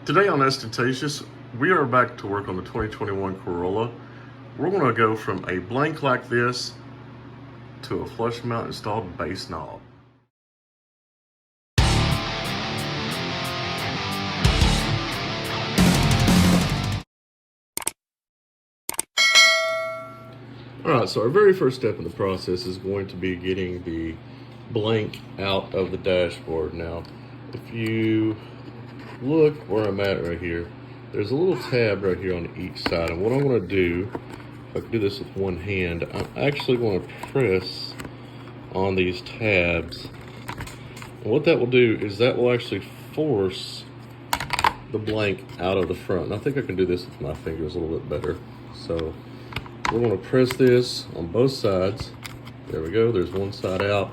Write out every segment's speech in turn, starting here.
Today on Ostentatious, we are back to work on the 2021 Corolla. We're going to go from a blank like this to a flush mount installed base knob. Alright, so our very first step in the process is going to be getting the blank out of the dashboard. Now, if you look where I'm at right here, there's a little tab right here on each side, and what I'm going to do, if I can do this with one hand, I'm actually going to press on these tabs, and what that will do is that will actually force the blank out of the front. And I think I can do this with my fingers a little bit better. So we're going to press this on both sides. There we go, there's one side out.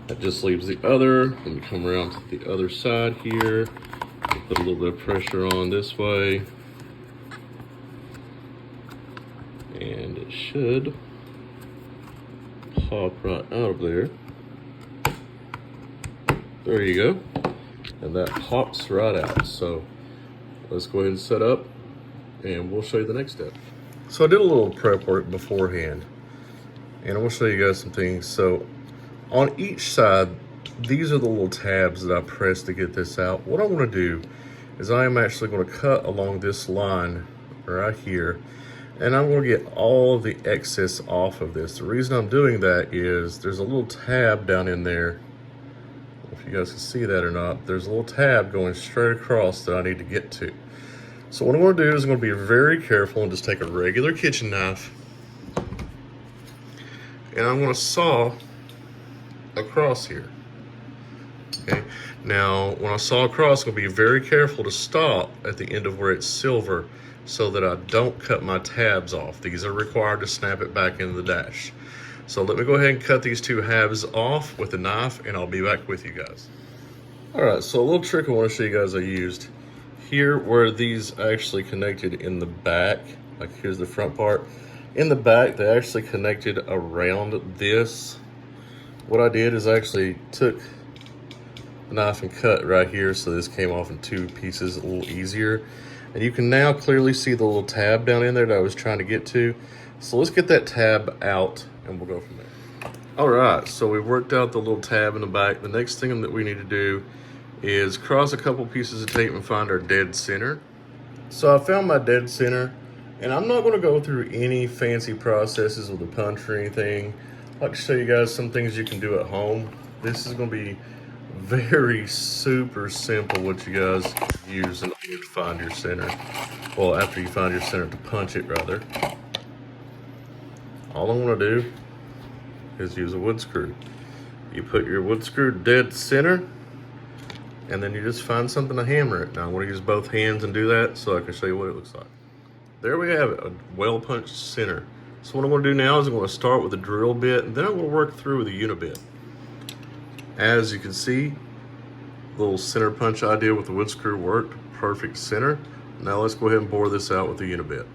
That just leaves the other. Let me come around to the other side here. Put a little bit of pressure on this way. And it should pop right out of there. There you go. And that pops right out. So let's go ahead and set up and we'll show you the next step. So I did a little prep work beforehand and I will show you guys some things. So on each side, these are the little tabs that I press to get this out. What I want to do is I am actually going to cut along this line right here, and I'm going to get all of the excess off of this. The reason I'm doing that is there's a little tab down in there. I don't know if you guys can see that or not. There's a little tab going straight across that I need to get to. So what I'm going to do is I'm going to be very careful and just take a regular kitchen knife, and I'm going to saw across here. Okay, now when I saw across, I'm going to be very careful to stop at the end of where it's silver so that I don't cut my tabs off. These are required to snap it back into the dash. So let me go ahead and cut these two halves off with a knife and I'll be back with you guys. Alright, so a little trick I want to show you guys I used. Here where these actually connected in the back, like here's the front part. In the back, they actually connected around this. What I did is I actually took the knife and cut right here so this came off in two pieces a little easier. And you can now clearly see the little tab down in there that I was trying to get to. So let's get that tab out and we'll go from there. Alright, so we've worked out the little tab in the back. The next thing that we need to do is cross a couple pieces of tape and find our dead center. So I found my dead center, and I'm not going to go through any fancy processes with a punch or anything. I'd like to show you guys some things you can do at home. This is going to be very super simple what you guys use in order to find your center. Well, after you find your center, to punch it rather. All I'm going to do is use a wood screw. You put your wood screw dead center, and then you just find something to hammer it. Now I'm going to use both hands and do that so I can show you what it looks like. There we have it, a well punched center. So what I'm going to do now is I'm going to start with a drill bit, and then I'm going to work through with a unibit. As you can see, the little center punch I did with the wood screw worked. Perfect center. Now let's go ahead and bore this out with the unibit.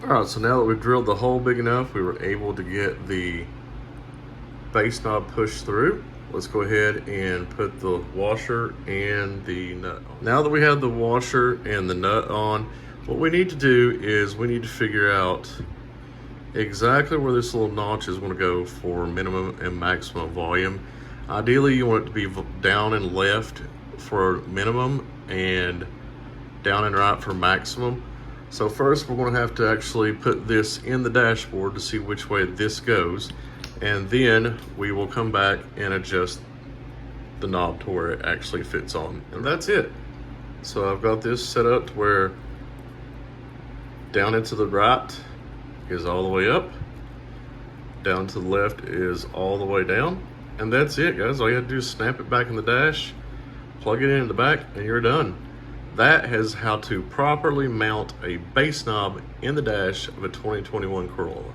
Alright, so now that we've drilled the hole big enough, we were able to get the base knob pushed through. Let's go ahead and put the washer and the nut on. Now that we have the washer and the nut on, what we need to do is we need to figure out exactly where this little notch is going to go for minimum and maximum volume. Ideally, you want it to be down and left for minimum and down and right for maximum. So first, we're going to have to actually put this in the dashboard to see which way this goes. And then we will come back and adjust the knob to where it actually fits on. And that's it. So I've got this set up to where down into the right is all the way up, down to the left is all the way down, and that's it, guys. All you have to do is snap it back in the dash, plug it in the back, and you're done. That is how to properly mount a base knob in the dash of a 2021 Corolla.